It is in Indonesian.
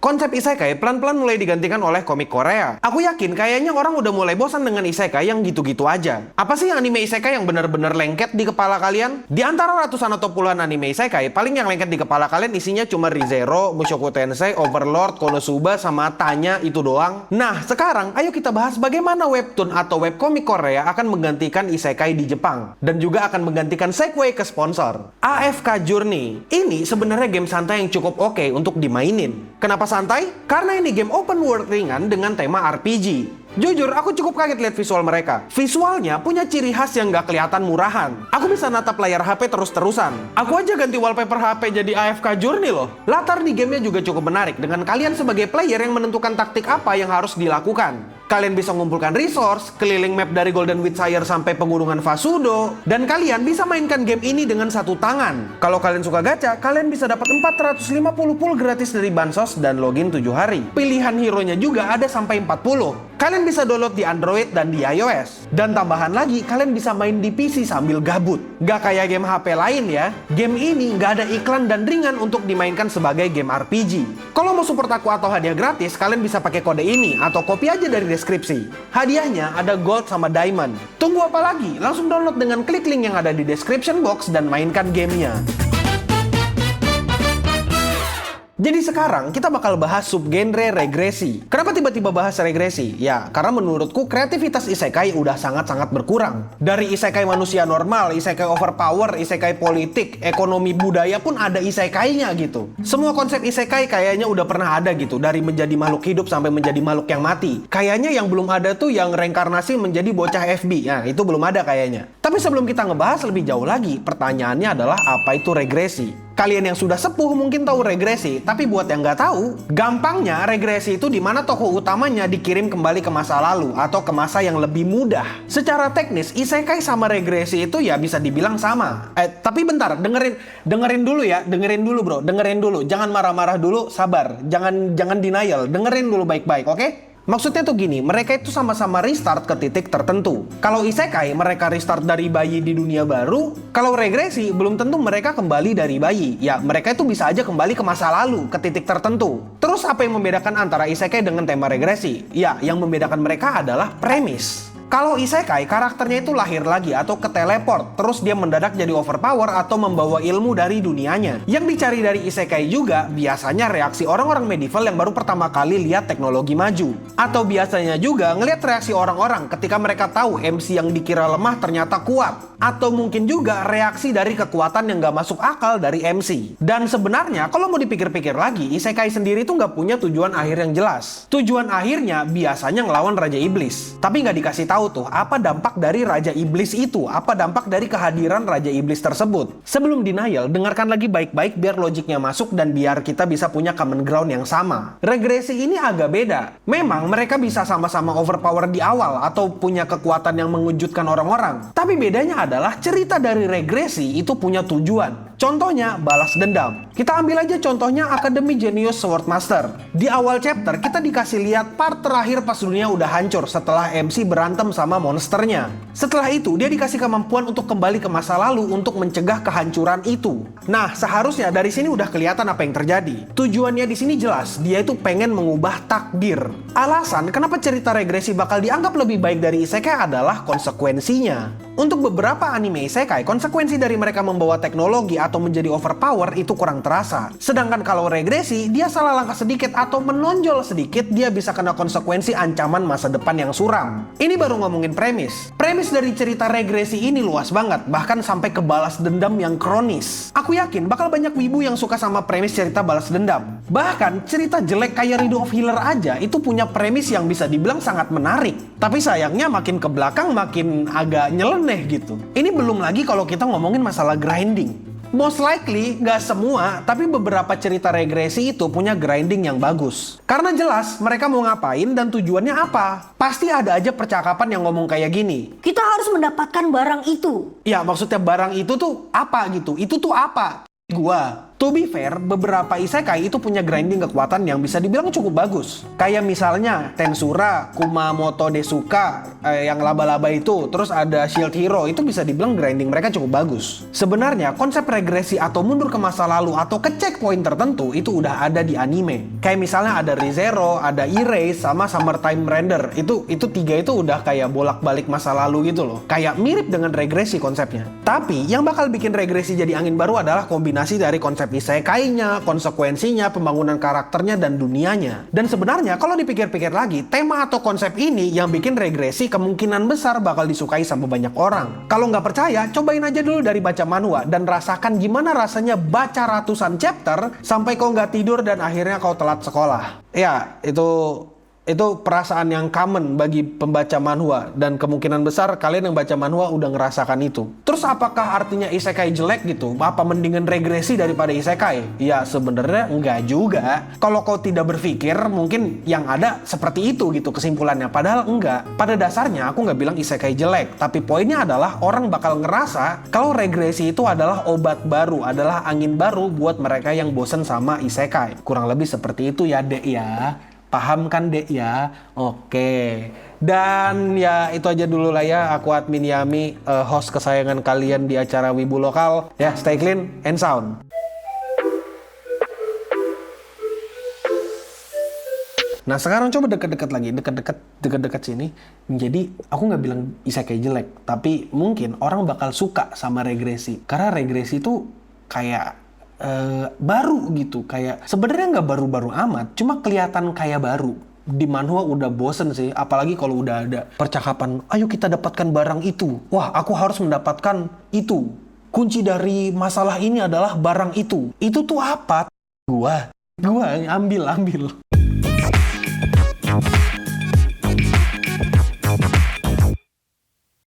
Konsep isekai pelan-pelan mulai digantikan oleh komik Korea. Aku yakin kayaknya orang udah mulai bosan dengan isekai yang gitu-gitu aja. Apa sih anime isekai yang bener-bener lengket di kepala kalian? Di antara ratusan atau puluhan anime isekai, paling yang lengket di kepala kalian isinya cuma Re:Zero, Mushoku Tensei, Overlord, Konosuba, sama Tanya itu doang. Nah, sekarang ayo kita bahas bagaimana webtoon atau webkomik Korea akan menggantikan isekai di Jepang. Dan juga akan menggantikan segue ke sponsor. AFK Journey. Ini sebenarnya game santai yang cukup oke untuk dimainin. Kenapa santai? Karena ini game open world ringan dengan tema RPG. Jujur, aku cukup kaget lihat visual mereka. Visualnya punya ciri khas yang gak kelihatan murahan. Aku bisa natap layar HP terus-terusan. Aku aja ganti wallpaper HP jadi AFK Journey loh. Latar di gamenya juga cukup menarik dengan kalian sebagai player yang menentukan taktik apa yang harus dilakukan. Kalian bisa mengumpulkan resource, keliling map dari Golden Witchshire sampai pegunungan Fasudo, dan kalian bisa mainkan game ini dengan satu tangan. Kalau kalian suka gacha, kalian bisa dapat 450 pool gratis dari Bansos dan login 7 hari. Pilihan hero-nya juga ada sampai 40. Kalian bisa download di Android dan di iOS. Dan tambahan lagi, kalian bisa main di PC sambil gabut. Gak kayak game HP lain ya. Game ini gak ada iklan dan ringan untuk dimainkan sebagai game RPG. Kalau mau support aku atau hadiah gratis, kalian bisa pakai kode ini atau copy aja dari deskripsi. Hadiahnya ada gold sama diamond. Tunggu apa lagi? Langsung download dengan klik link yang ada di description box dan mainkan gamenya. Jadi sekarang kita bakal bahas subgenre regresi. Kenapa tiba-tiba bahas regresi? Ya, karena menurutku kreativitas isekai udah sangat-sangat berkurang. Dari isekai manusia normal, isekai overpower, isekai politik, ekonomi budaya pun ada isekainya gitu. Semua konsep isekai kayaknya udah pernah ada gitu. Dari menjadi makhluk hidup sampai menjadi makhluk yang mati. Kayaknya yang belum ada tuh yang reinkarnasi menjadi bocah FB. Nah, itu belum ada kayaknya. Tapi sebelum kita ngebahas lebih jauh lagi, pertanyaannya adalah apa itu regresi? Kalian yang sudah sepuh mungkin tahu regresi, tapi buat yang nggak tahu, gampangnya regresi itu di mana tokoh utamanya dikirim kembali ke masa lalu atau ke masa yang lebih mudah. Secara teknis, isekai sama regresi itu ya bisa dibilang sama. Tapi bentar, dengerin dulu ya, dengerin dulu bro, dengerin dulu. Jangan marah-marah dulu, sabar. Jangan denial, dengerin dulu baik-baik, oke? Maksudnya tuh gini, mereka itu sama-sama restart ke titik tertentu. Kalau isekai, mereka restart dari bayi di dunia baru. Kalau regresi, belum tentu mereka kembali dari bayi. Ya, mereka itu bisa aja kembali ke masa lalu, ke titik tertentu. Terus apa yang membedakan antara isekai dengan tema regresi? Ya, yang membedakan mereka adalah premis. Kalau isekai, karakternya itu lahir lagi atau keteleport, terus dia mendadak jadi overpower atau membawa ilmu dari dunianya. Yang dicari dari isekai juga biasanya reaksi orang-orang medieval yang baru pertama kali lihat teknologi maju. Atau biasanya juga ngelihat reaksi orang-orang ketika mereka tahu MC yang dikira lemah ternyata kuat. Atau mungkin juga reaksi dari kekuatan yang gak masuk akal dari MC. Dan sebenarnya kalau mau dipikir-pikir lagi, isekai sendiri tuh gak punya tujuan akhir yang jelas. Tujuan akhirnya biasanya ngelawan Raja Iblis. Tapi gak dikasih tahu tuh apa dampak dari Raja Iblis itu, apa dampak dari kehadiran Raja Iblis tersebut. Sebelum denial, dengarkan lagi baik-baik biar logiknya masuk dan biar kita bisa punya common ground yang sama. Regresi ini agak beda. Memang mereka bisa sama-sama overpower di awal atau punya kekuatan yang mengejutkan orang-orang. Tapi bedanya adalah cerita dari regresi itu punya tujuan. Contohnya, balas dendam. Kita ambil aja contohnya Academy Genius Swordmaster. Di awal chapter, kita dikasih lihat part terakhir pas dunia udah hancur setelah MC berantem sama monsternya. Setelah itu, dia dikasih kemampuan untuk kembali ke masa lalu untuk mencegah kehancuran itu. Nah, seharusnya dari sini udah kelihatan apa yang terjadi. Tujuannya di sini jelas, dia itu pengen mengubah takdir. Alasan kenapa cerita regresi bakal dianggap lebih baik dari isekai adalah konsekuensinya. Untuk beberapa anime isekai, konsekuensi dari mereka membawa teknologi atau menjadi overpower itu kurang terasa. Sedangkan kalau regresi, dia salah langkah sedikit atau menonjol sedikit, dia bisa kena konsekuensi ancaman masa depan yang suram. Ini baru ngomongin premis. Premis dari cerita regresi ini luas banget, bahkan sampai ke balas dendam yang kronis. Aku yakin bakal banyak wibu yang suka sama premis cerita balas dendam. Bahkan cerita jelek kayak Rido of Healer aja itu punya premis yang bisa dibilang sangat menarik. Tapi sayangnya makin ke belakang makin agak nyeleneh gitu. Ini belum lagi kalau kita ngomongin masalah grinding. Most likely, gak semua, tapi beberapa cerita regresi itu punya grinding yang bagus. Karena jelas mereka mau ngapain dan tujuannya apa. Pasti ada aja percakapan yang ngomong kayak gini. Kita harus mendapatkan barang itu. Ya, maksudnya barang itu tuh apa gitu? Itu tuh apa? Gua. To be fair, beberapa isekai itu punya grinding kekuatan yang bisa dibilang cukup bagus. Kayak misalnya Tensura, Kumamoto Desuka, yang laba-laba itu, terus ada Shield Hero, itu bisa dibilang grinding mereka cukup bagus. Sebenarnya konsep regresi atau mundur ke masa lalu atau ke checkpoint tertentu itu udah ada di anime. Kayak misalnya ada ReZero, ada Erase, sama Summertime Render. Itu tiga itu udah kayak bolak-balik masa lalu gitu loh. Kayak mirip dengan regresi konsepnya. Tapi yang bakal bikin regresi jadi angin baru adalah kombinasi dari konsep isekai-nya, konsekuensinya, pembangunan karakternya, dan dunianya. Dan sebenarnya kalau dipikir-pikir lagi, tema atau konsep ini yang bikin regresi kemungkinan besar bakal disukai sama banyak orang. Kalau nggak percaya, cobain aja dulu dari baca manhwa dan rasakan gimana rasanya baca ratusan chapter sampai kau nggak tidur dan akhirnya kau telat sekolah. Ya, itu perasaan yang common bagi pembaca manhwa, dan kemungkinan besar kalian yang baca manhwa udah ngerasakan itu. Terus apakah artinya isekai jelek gitu? Apa mendingan regresi daripada isekai? Ya sebenarnya enggak juga. Kalau kau tidak berpikir, mungkin yang ada seperti itu gitu kesimpulannya. Padahal enggak. Pada dasarnya aku nggak bilang isekai jelek, tapi poinnya adalah orang bakal ngerasa kalau regresi itu adalah obat baru, adalah angin baru buat mereka yang bosen sama isekai. Kurang lebih seperti itu ya, Dek ya. Paham kan, Dek ya? Oke. Dan ya itu aja dulu lah ya. Aku admin Yami, host kesayangan kalian di acara Wibu Lokal. Ya, stay clean and sound. Nah sekarang coba deket-deket lagi, deket-deket sini. Jadi aku nggak bilang isekai jelek, tapi mungkin orang bakal suka sama regresi. Karena regresi itu kayak baru gitu, kayak sebenarnya nggak baru-baru amat, cuma kelihatan kayak baru. Di manhwa udah bosen sih, apalagi kalau udah ada percakapan, ayo kita dapatkan barang itu, wah aku harus mendapatkan itu, kunci dari masalah ini adalah barang itu tuh apa? Gua ambil